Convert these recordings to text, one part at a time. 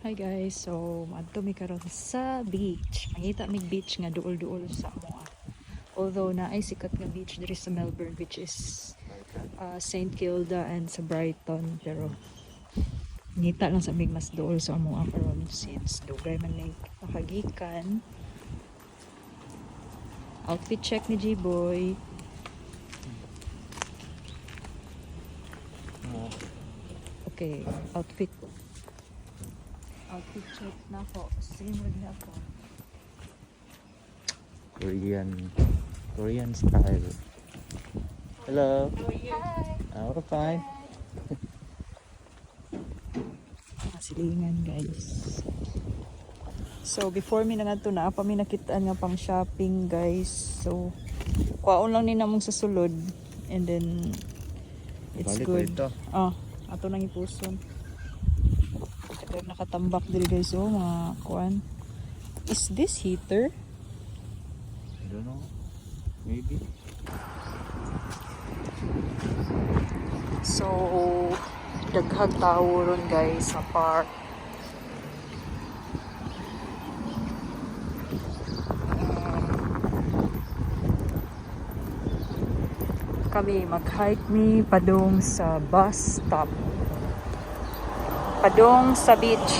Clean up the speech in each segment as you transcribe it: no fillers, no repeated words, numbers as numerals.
Hi guys, so adto mi karon sa beach. Mangita mig beach nga duol-duol sa amoa. Although na ay sikat nga beach diri sa Melbourne, which is St. Kilda and sa Brighton, pero ngita lang sa mig mas duol sa amoa karon since dugay man nay nakagikan. Outfit check ni G-Boy. Okay, outfit check na ako. Same word na ako. Korean style. Hello. Hi. We're fine. Silingan guys. So before mi na nato na pa mi nakitaan nga pang shopping guys. So kuwaon lang ni namong sa sulod and then it's Balik good. dito. Ato nang ipuson. Pero nakatambak diri guys mga kuan. Is this heater? I don't know. Maybe. So daghang tawo ron guys sa park. Kami mag-hike mi padung sa bus stop. Padung sa beach.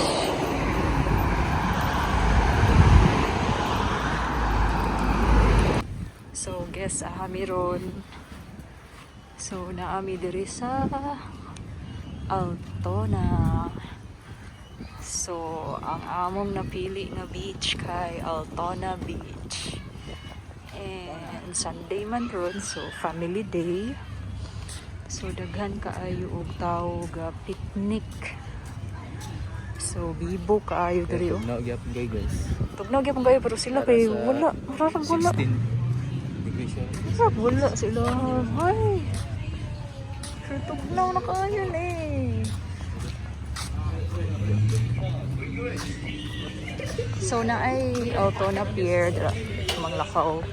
So guess ahami ron. So naami diri sa Altona. So ang among napili nga beach kay Altona Beach. And Sunday man ron, so family day. So daghan kaayo og tawo ga picnic. So bibo kaayo diri oh. Tugnaw gyapon guys. Tugnaw gyapon kayo pero sila kay wala, mararag wala. 16 degrees Celsius. Mararag wala sila. Ay. Sure tugnaw na kaayo eh. So na ay Altona Pier Manglakaw.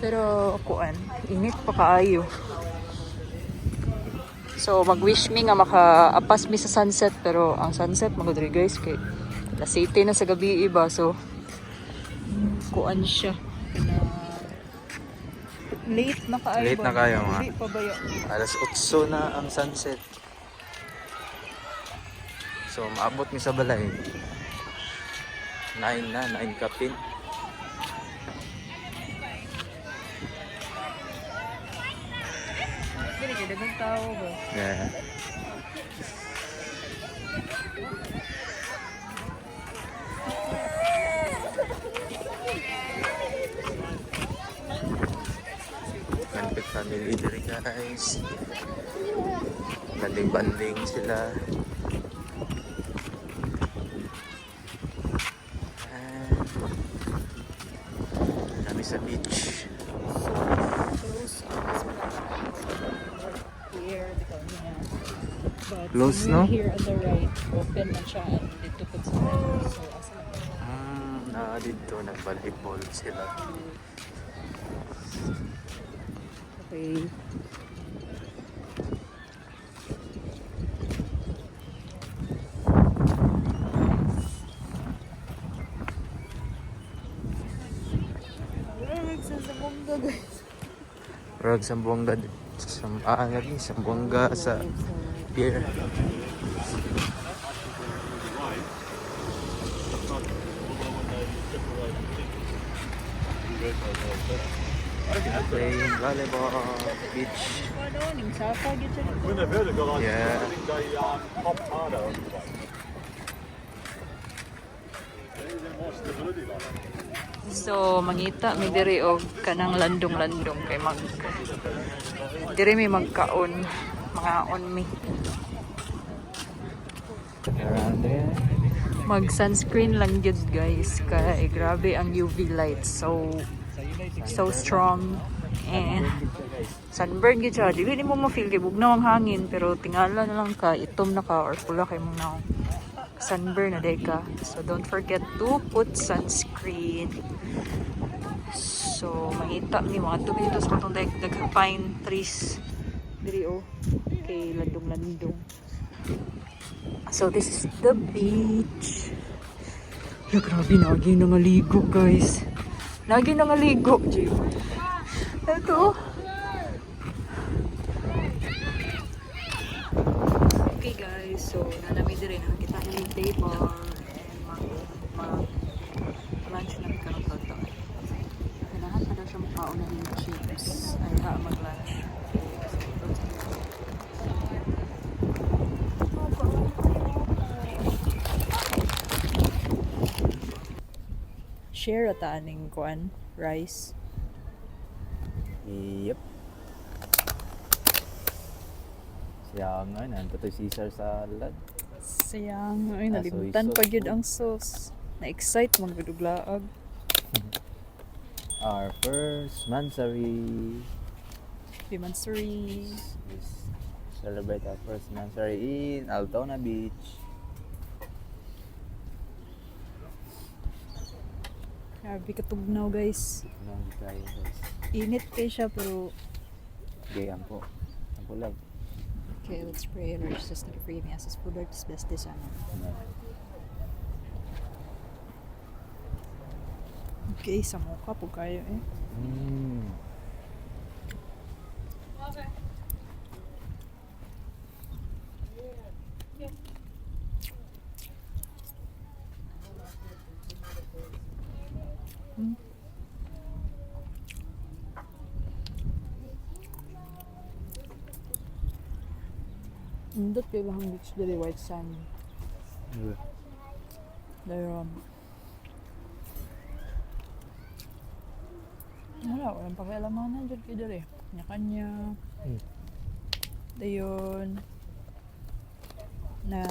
Pero kuan, init pa kaayo. So mag-wish me nga maka-apas mi sa sunset, pero ang sunset mga diri guys kay alas 7 na sa gabi iba, so kuan siya na late na kaayo. Late na kayo, mga. Hindi pa ba yun? Alas 8 na ang sunset. So maabot mi sa balay. 9 na, 9 kapin. Dili kay daghang tao ba? Yeah. Kanpit family diri guys. Banding-banding sila. Kami sa beach. Here, because but Close, when no? you're here on the right, open na siya and dito po sa right. So, asa na? Dito nag-volleyball sila. Okay. Rag Sambuanga lagi Sambuanga sa pier. Playing volleyball beach. Yeah. So, mangita mi diri og kanang landong-landong kay diri mi magkaon, mga on mi. Around there. Mag sunscreen lang jud guys kay grabe ang UV light. So strong and sunburn gid siya. Dili mo ma-feel kay bugnaw ang hangin, pero tingala na lang ka itom na ka or pula kay mong naong sunburn na day ka. So don't forget to put sunscreen. So mangita ni mga 2 minutos pa tong daghang pine trees diri oh kay landong-landong. So this is the beach. Ya, grabe, nagi nangaligo guys. Nagi nangaligo. Ito. Okay guys, so nanami din rin. Kita yung table. And mag-lunch na karon toto. Kailangan pa daw siya mukhaon na yung chips. Ay, mag-lunch. Share ata aning kuan rice. Yep. Siya nga, nandito to Caesar salad. Sayang, ay Ah, nalimutan soy pa sauce gyud po. ang sauce. Na-excite man gud og laag. Our first Mansari. Pimansuri. Celebrate our first Mansari in Altona Beach. Grabe katugnaw guys. Ano tayo guys? Init kay siya pero Gayaan po. Ang pulag. okay, let's pray. Lord Jesus, thank you for giving us this food, Lord. This bless this ano. Okay, sa mukha po kayo eh. Mm. Indot kayo lang beach dali, white sand. Dayon. Walang pakialamanan dyan kayo dali. Kanya-kanya. Dayon. Na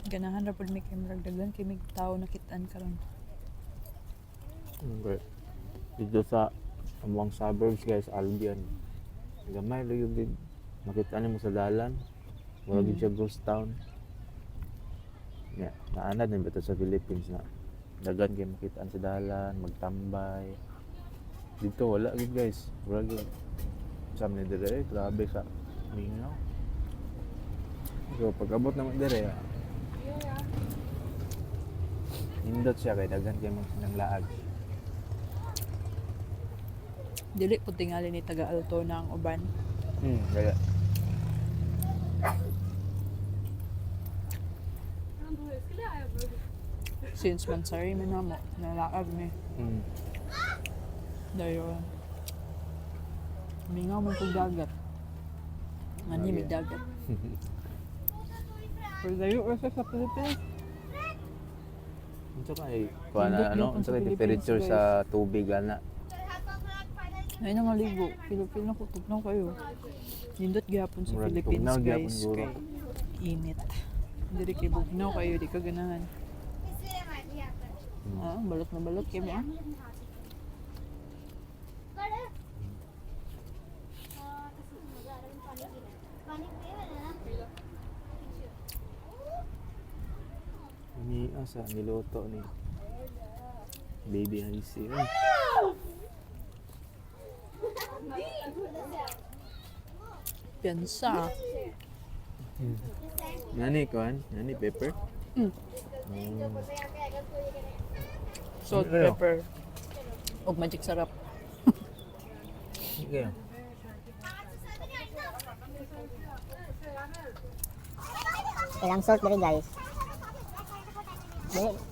ganahan ra pud mi kay murag daghan kay mig tawo nakitaan karon. Okay. Dito sa among suburbs guys, Albion. Gamay lo yung din. Makita mo sa dalan. Wala din siya ghost town. Yeah, naanad din ba ito sa Philippines na dagan kayo makitaan sa dalan, magtambay. Dito wala gid guys. Wala gid. Sam ni dire, grabe sa mingaw. So pag abot naman dire, nindot siya kay dagan kayo magsinanglaag. Dili pud tingali ni taga Altona ang uban. Kaya. Since Mansari man namo, nalaag mi. Dayon. Mingaw man kong dagat. Mani may dagat. Pero dayo kasi sa Pilipinas. Unsa kay kuan Nindot ano, gyud unsa sa kay temperature Philippines, sa tubig ana? Ay na maligo. Pilipil na kutugnaw kayo. Nindot gyapon sa Murag Philippines tugnaw gyapon guys. siguro. Kay init. Dili kay bugnaw kayo, di ka ganahan. Balot na balot kayo ba? Ini asa niluto ni Baby Hansi. Piyansa. Nani kuan? Nani pepper? Salt, Ano? pepper. Og magic sarap. Okay. Ilang salt diri guys.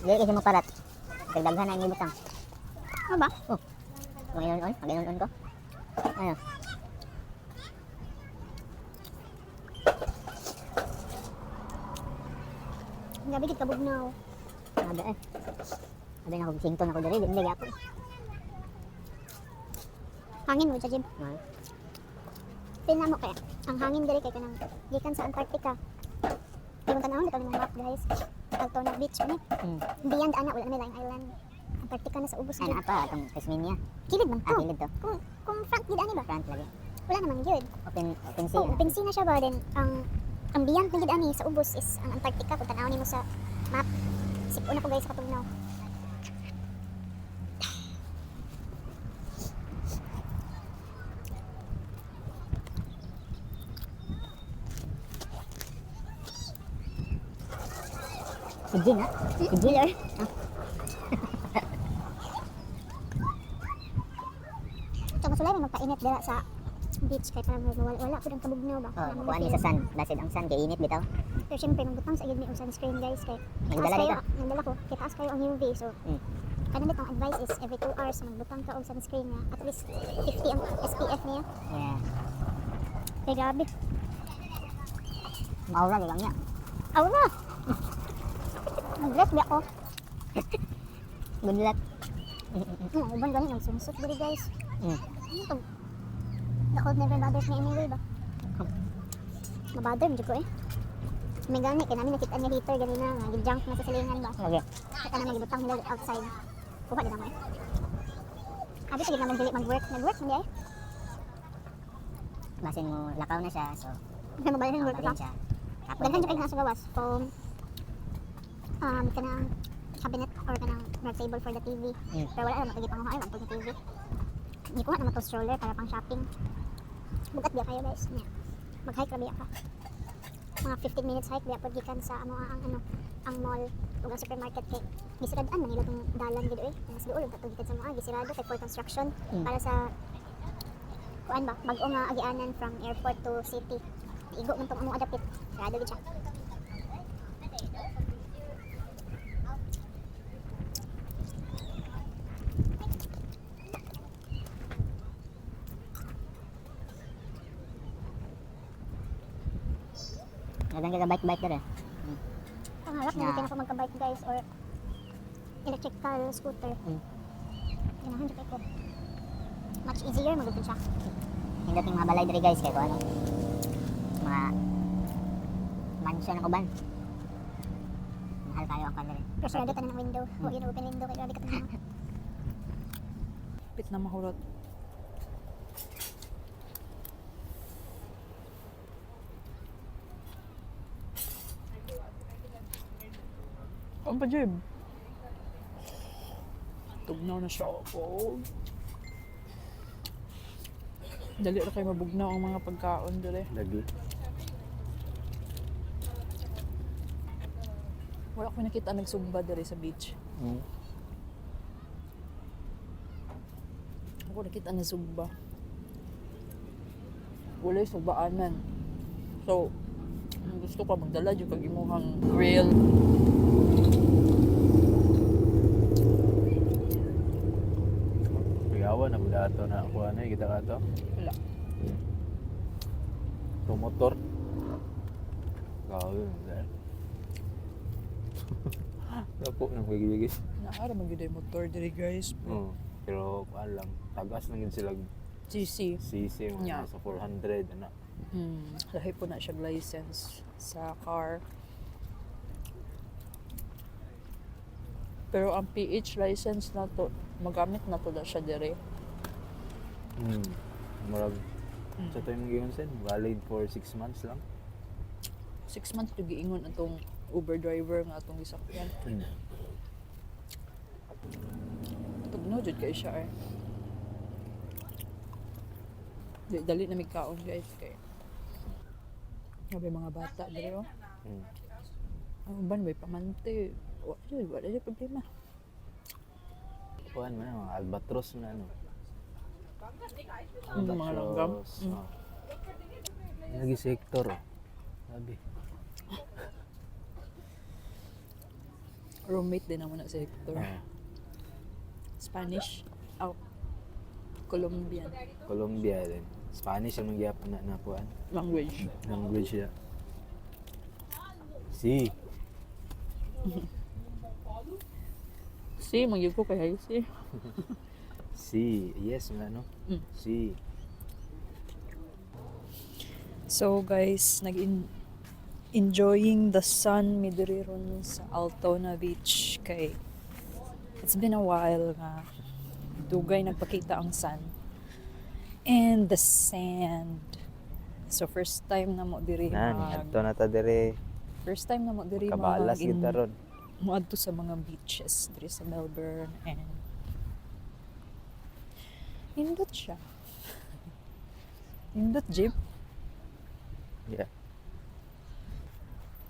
Dili kasi maparat. Dagdaghan na yung butang. Ano ba? Oh. Mag-inon-on ko. Ayun. Gabi gid kabugnaw. Ada eh. Ada na ako sington ako diri, hindi gyapon. Hangin mo sa Jim. Tingnan mo kaya. Ang hangin diri kay kanang gikan sa Antarctica. Yung tanawon dito ng map guys. Altona Beach ni. Beyond ana wala na lang island. Antarctica na sa ubos Ano gyud. apa atong Tasmania? Kilid man to. Kilid to. Kung front gid ani ba? Front lagi. Wala naman gyud. Open sea. Oh, open sea na siya ba then ang beyond gid ani sa ubos is ang Antarctica kung tanawon nimo sa map. Sipon ako guys sa katugnaw. Si Jin, ha? Si Jiller. So, masulay rin magpainit dira sa beach kay para wala po ng kabugnaw ba? Oh, makuha ni sa sun. Basid ang sun kay init bitaw. Pero syempre, magbutang sa iyo yung sunscreen guys kay Nagdala dito? nagdala ko, kay taas kayo ang UV so kanang ditong advice is every 2 hours magbutang ka og sunscreen nga at least 50 ang SPF niya. Yeah. Kay grabe. Maura lang niya. Aura! Nag-dress ba ako? Good luck. Uban ganun ang sunsot diri guys. Mm. Ano to? The cold never bothers me anyway ba? Mabother mo ko eh. May gani, kaya namin nakita niya heater ganina nga, gi-junk na sa silingan ba? Okay. Kaya na magibutang nila outside. Kuha din naman. Abi sige naman dili mag-work. Nag-work hindi eh. Basin mo lakaw na siya so May mabalik ng work mabalin pa. siya. Tapos Daghan siya kayo nasa gawas. Foam. Kanang cabinet or kanang rug table for the TV. Pero wala naman pagi panguha ang pag TV. Hindi ko naman to stroller para pang shopping. Bugat biya kayo guys. Yeah. Mag-hike ra biya ka. Mga 15 minutes hike biya pag gikan sa ang mall ug ang supermarket kay gisirad-an man nila tong dalan gid eh. Mas duol ug gikan sa mga gisirado kay for construction para sa kuan ba bag-o nga agianan from airport to city. Igo man tong among adapit. Sarado gid siya. Dagan ka bike dere. Pangarap na Yeah. din ako magka-bike guys or electrical scooter. Ganahan siya ko. Much easier magupin siya. Yung dating mga balay dere guys kay ko ano. Mga mansion ang uban. Mahal kayo ang kanila. Pero sarado tanan ng window. O yun open window kay grabe ka tanan. Pit na mahurot. Ang pa, Jeb? Tugnaw na siya ako. Dali na kayo mabugnaw ang mga pagkaon dali. Lagi. Wala ko nakita nagsumba dali sa beach. Ako nakita na zumba. Wala yung sumbaanan. So, kung gusto ka magdala yung kag imuhang grill. Pigawan na budato na ako ano kita ka to. Wala. Promotor. Gawin. Lapo nang bigi-bigi. Naara magyud yung motor diri guys. Pero alam, tagas lang yun sila GC. CC mga Yeah. nasa 400 ana. Lahi po na siya license sa car. Pero ang PH license na to, magamit na to na siya dire. Murag sa tayo mong giyon sen, valid for 6 months lang. 6 months to giingon atong Uber driver nga atong gisakyan. Tugnaw jud kay siya eh. Dali na may kaon guys kay. Grabe mga bata dire oh. Ang ban may pamante. Wala yung problema. Kuan man mga albatros na ano. Mga langgam. Lagi sektor. Sabi. Roommate din naman na sa Hector. Spanish. Colombian. Colombia din. Spanish ang nagyapon na kuan. Language. Language siya. Si. Si, magyug ko kay si. Si. Yes, wala no? Si. So guys, enjoying the sun mi diri ron sa Altona Beach kay it's been a while nga dugay nagpakita ang sun and the sand. So first time na mo diri Adto na ta dire. first time na mo diri Kabalas kita ron. moadto sa mga beaches diri sa Melbourne and nindot siya. Nindot jeep. Yeah.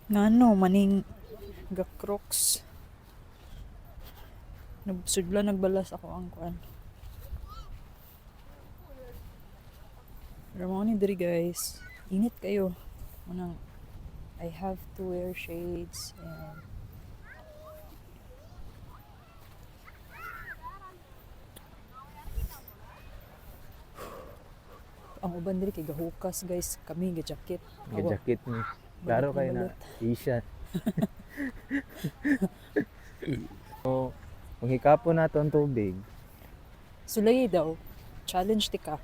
Ngano maning Ga-crocs. Sudla nagbalas ako ang kuan. Pero mo ni diri guys. Init kayo. Manang I have to wear shades and ang uban diri kay gahukas guys. Kami ga jacket. Nga jacket ni. Klaro kayo na t-shirt. So, kung hikapon nato ang tubig, Sulay daw. Challenge ti ka.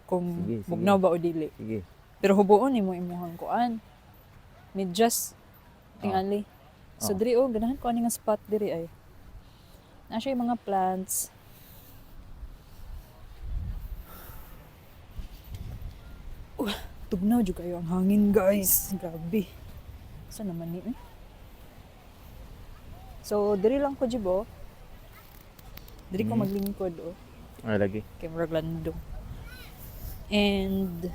Kung Sige, sige. mugnaw ba o dili. sige. Pero hubuon nimo imuhang kuan. Medyas tingali. So Oh. diri ganahan ko ani nga spot diri ay. Na siya yung mga plants. Tugnaw jud kayo ang hangin guys. Grabe. Sa naman ni eh? So diri lang ko jibo. Diri ko maglingkod oh. Lagi. Kay murag landong. And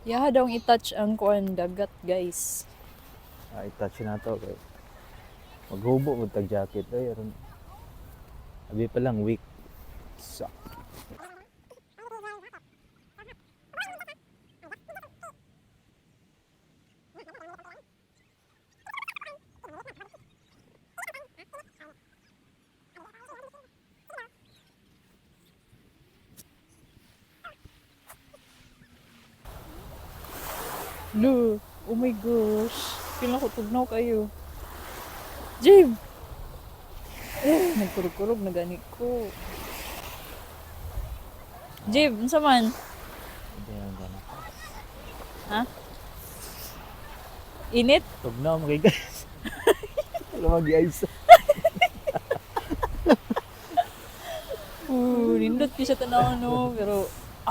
yaha daw i-touch ang kuan dagat guys. I-touch na to. Okay. Maghubo mo tag jacket. Ay, aron. Abi pa lang week. So. No, oh my gosh. Pila ko tugnaw kayo. Jim! Nagkurog-kurog na gani ko. Jim, unsa man? Hindi yan gana. Ha? Init? Tugnaw mo kay guys. Alam mag-ice. Nindot ki siya tanaw no. Pero,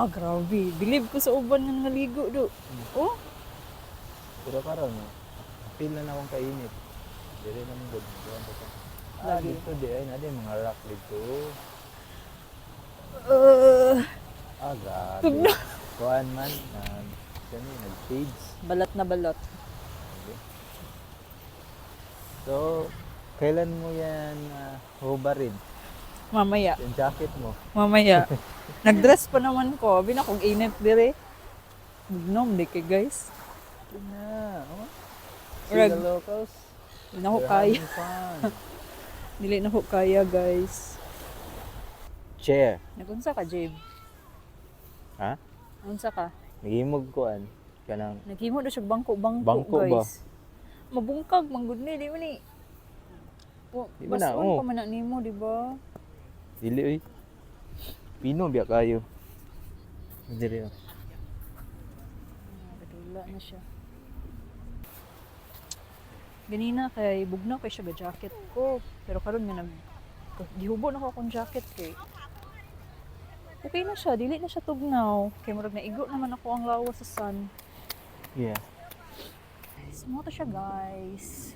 grabe. Believe ko sa uban nga naligo do. Oh, Pero karon, feel na akong kainit. Dire naman good. Lagi. Dito di ay nade mga rock dito. Grabe. Tugnaw. Kuan man, kani nag-shades. balat na balat. So, kailan mo yan hubarin? Mamaya. Yung jacket mo? Mamaya. Nagdress pa naman ko. Abi na kung init dire. Bugnom di kay guys. Ito na. Oh. See Rag. the locals? Di na ko They're kaya. having fun. Dili na ko kaya guys. Chair. Nagunsa ka, Jib? Ha? Nagunsa ka? Nagimog kuan. Kanang Naghimo na siya bangko-bangko, Bangko ba? guys. Mabungkag, manggod ni, di mo ni. Di ba na, Bason oh. pa man na nimo, di ba? dili oy. Pino biya kayo. Dili. Kadula na siya. Ganina kay bugnaw kay siya ga jacket ko. Pero karon nga gihubo na ko akong jacket kay. Okay na siya, dili na siya tugnaw. Kay murag naigo naman ako ang lawas sa sun. Yeah. Small to siya, guys.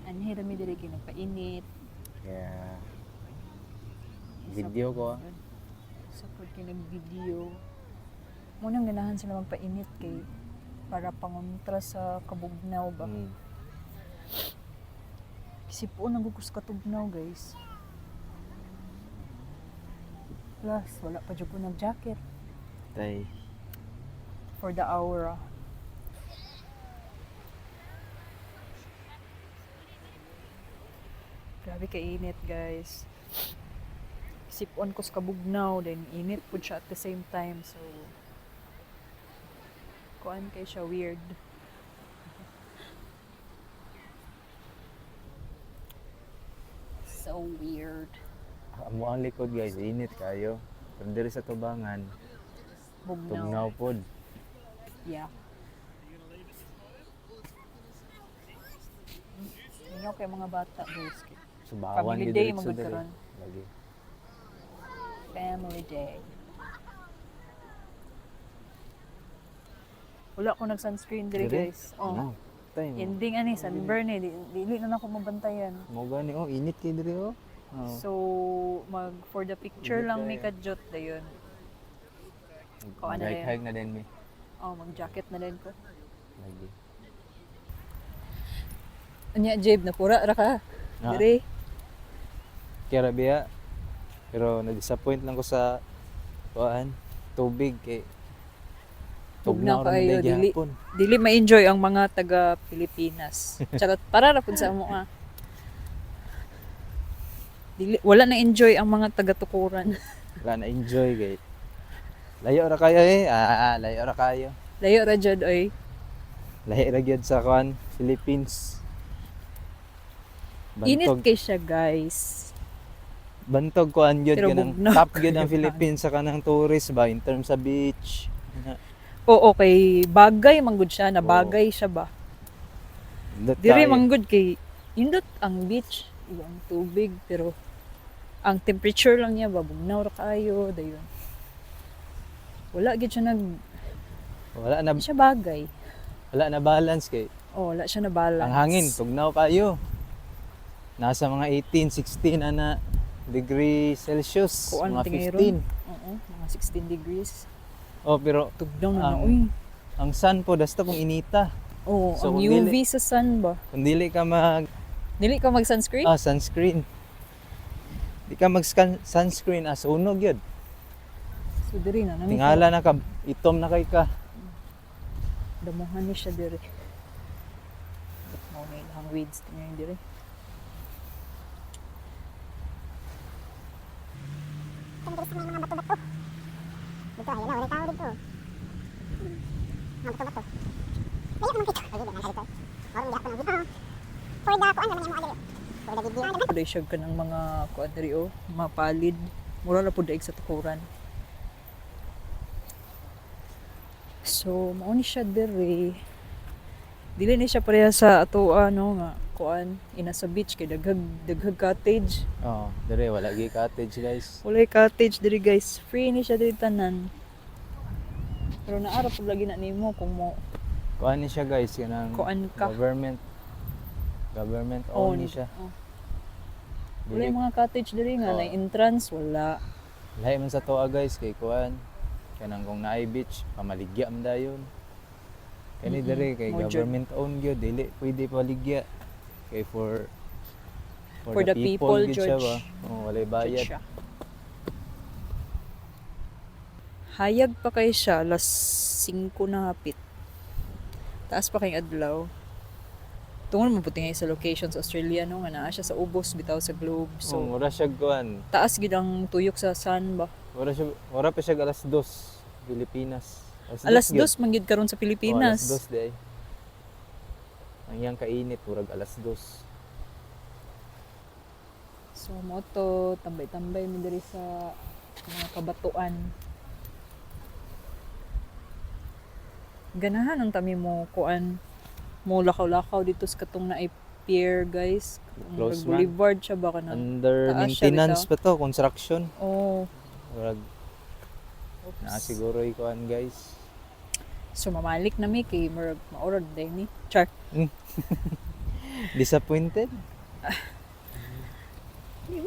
Anhi rami diri kay nagpainit. Yeah. Video ko. Sa pod kay nag-video. Mo nang ganahan sila magpainit kay para pangontra sa kabugnaw ba. Kisipon ang gugus katugnaw, guys. Plus, wala pa dyan ko nag-jacket Tay. for the aura. Grabe ka init, guys. Kisipon ko sa kabugnaw, then init po siya at the same time. So, kuan kay siya weird. So weird. Amo ang likod guys, init kayo. Pero diri sa tubangan, Bugnaw. tugnaw pod. Yeah. Ingaw kay mga bata, guys. Subawan Family gyud day diretso diri. magkaroon. Lagi. Family day. Wala ko nag-sunscreen diri, Diri? guys. Oh. No. Tay. Ending ani, sunburn eh. Dili na ako mabantayan. Mo gani oh, init kay diri oh. Oh. So, for the picture Init lang kaya. may kadjot dayon. Ko ano Hike yan? na din mi. Oh, mag-jacket na din ko. Lagi. Anya Jeb na pura ra ka. Ah. Dire. Kaya biya. Pero na-disappoint lang ko sa tubig kay Tugnaw ra man kayo, day gihapon. Dili ma-enjoy ang mga taga Pilipinas. Charot, para ra pud sa amo Dili, wala na enjoy ang mga taga Tukuran. Wala na enjoy kay. Layo ra kayo layo ra kayo. Layo ra jud oy. Lahi ra gyud sa Philippines. Init kay siya, guys. Bantog kuan gyud Pero kanang bugnaw. top gyud ang Philippines sa kanang tourist ba in terms sa beach. Oo, okay. Bagay manggod siya, na bagay siya ba? Dire manggod kay indot ang beach, iba ang tubig, pero ang temperature lang niya ba bugnaw ra kayo dayon. Wala gid siya wala na di siya bagay. wala na balance kay Oh, wala siya na balance. ang hangin tugnaw kayo. Nasa mga 18, 16 ana degree Celsius, Kuan mga tingay 15. ron. Oo, mga 16 degrees. Oh, pero Tugnaw na Ang- uy. ang sun po dasta kung inita. Oo, So, ang kung UV sa sun ba? Kung dili ka Dili ka mag-sunscreen? sunscreen. Di ka mag sunscreen as unog yun. So diri na nami. Tingala na ka itom na kay ka. Damuhan ni siya dire. Mao na ilang weeds tingnan dire. Kami dito sa may mga bato-bato. Dito, ayun na, wala tao dito. Mga bato-bato. Layo naman kita. Ayun, nasa dito. Oron, di ako nang dito. For the kuan naman yung mga dito. For the video naman. Puday siya ka ng mga kuan diri o, mga palid. Mura na puday sa Tukuran. So, mao ni siya dire. Dili ni siya pareha sa ato ano nga kuan ina sa beach kay daghag cottage. Oh, dire wala gi cottage guys. Walay cottage diri guys. Free ni siya diri tanan. Pero naara pud lagi na nimo kung mo Kuan ni siya guys kanang kuan ka. Government owned ni siya. Oh. Wala Dili yung mga cottage diri nga Oh. na entrance wala. lahi man sa toa guys kay kuan. Kanang kung naay beach pamaligya man dayon. Kani dire kay Mo jud. government owned gyud dili pwede paligya. Kay for For the people, gyud siya George. ba. Oh, walay bayad. Siya. Hayag pa kay siya alas 5 na hapit. Taas pa kay adlaw. Tungod mo puti nga sa location sa Australia no nga naa siya sa ubos bitaw sa globe. So, So wala siya kuan. taas gid ang tuyok sa sun ba. Wala pa siya alas 2 Pilipinas. Alas gyud. 2 man gid karon sa Oh, Pilipinas. alas 2 day. Ang iyang kainit murag alas 2. So mo to tambay-tambay mi diri sa mga kabatuan. Ganahan ang tami mo kuan mo lakaw-lakaw dito sa katong na pier guys. Close man. Boulevard siya ba kanang. Under taas siya maintenance pa to, construction. Oh. Murag Oops. naa siguro ikuan guys. So mamalik na mi kay murag maurad day ni. Char. Disappointed? Di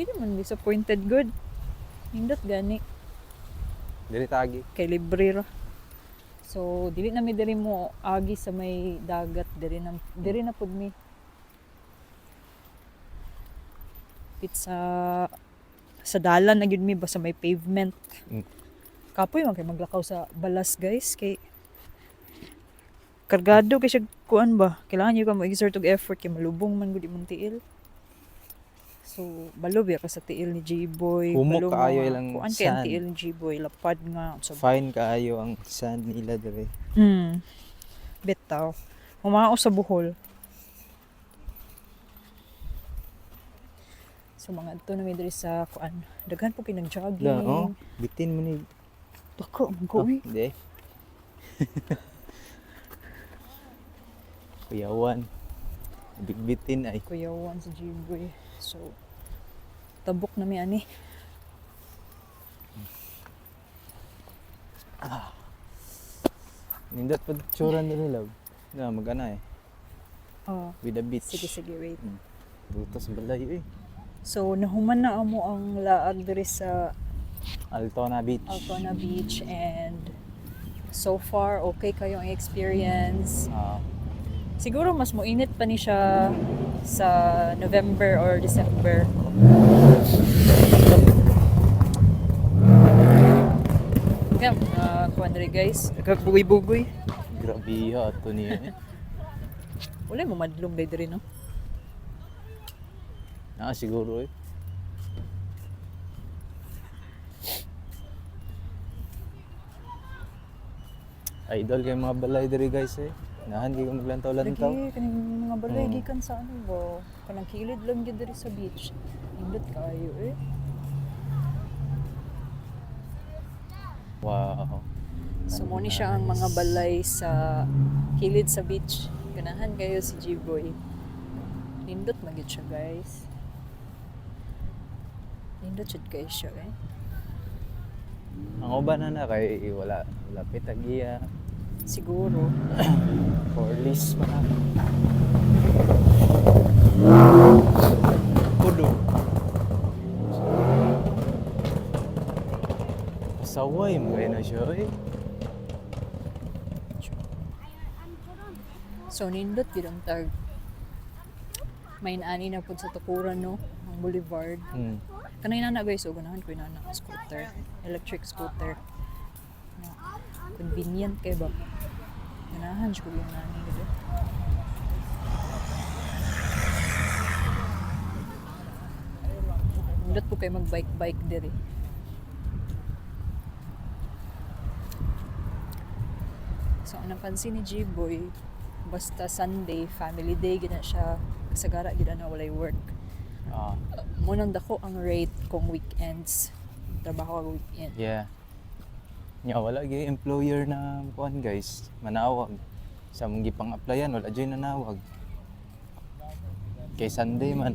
naman disappointed good. Hindot gani Dili tagi. kay libre ra. So dili na mi diri mo agi sa may dagat diri na pud mi. Sa dalan na gyud mi ba sa may pavement. Mm. Kapoy man kay maglakaw sa balas guys kay kargado kay siya kuan ba. Kailangan niyo ka mo exert og effort kay malubong man gud imong tiil. So balob ya ka sa tiil ni J-Boy. Humok balo kaayo nga. ilang Kuan kay ang sand. tiil ni J-Boy lapad nga sa Fine kaayo ang sand nila dire. Bitaw. Humao sa buhol. So mga adto na mi diri sa kuan. Daghan po kay nag-jogging. La, oh, bitin mo ni. Dako man ko eh. Hindi. Kuyawan. Bigbitin ay. Kuyawan sa J-Boy. So tabok na mi ani. Nindot pa tsuran nila love. Na magana eh. Oh, With the beach. sige wait. Butas balay eh. So nahuman na amo ang laag diri sa Altona Beach. Altona Beach and so far okay kayo ang experience. Ah, Siguro mas moinit pa ni siya sa November or December. Kaya, kuwan rin guys, kagbugoy-bugoy. grabe ha ato niya. Wala mo madlong day diri, no? Siguro eh. Idol kay mga balay diri guys eh. Nahan kay maglantaw-lantaw. Lagi, kaning mga balay, Mm. gikan sa ano ba? Kanang kilid lang yun diri sa beach. Indot kayo eh. Wow. So, mo ni siya ang mga balay sa kilid sa beach. Ganahan kayo si G-Boy. Nindot magit siya, guys. Nindot siya kayo siya, eh. Ang uban na kay wala lapit agiya. Siguro. For list pa na. Kudo. Saway mo na siya eh. So, nindot gid ang tag. May ani na po sa tukuran, no? Ang boulevard. Kanay na guys, so ganahan ko yung nana scooter. Electric scooter. No. Convenient kay ba? Ganahan ko yung nani nito. Nindot po kayo mag-bike-bike diri. So, ang napansin ni G-Boy, basta Sunday, family day, gina siya, kasagara, gina na walay work. Ah, Munang dako ang rate kung weekends. Trabaho ang weekend. yeah. Nya wala gyud employer na kuan guys, manawag. Sa mong gipang-applyan wala gyud nanawag. Kay Sunday man.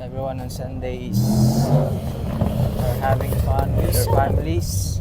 Everyone on Sundays are having fun with their families.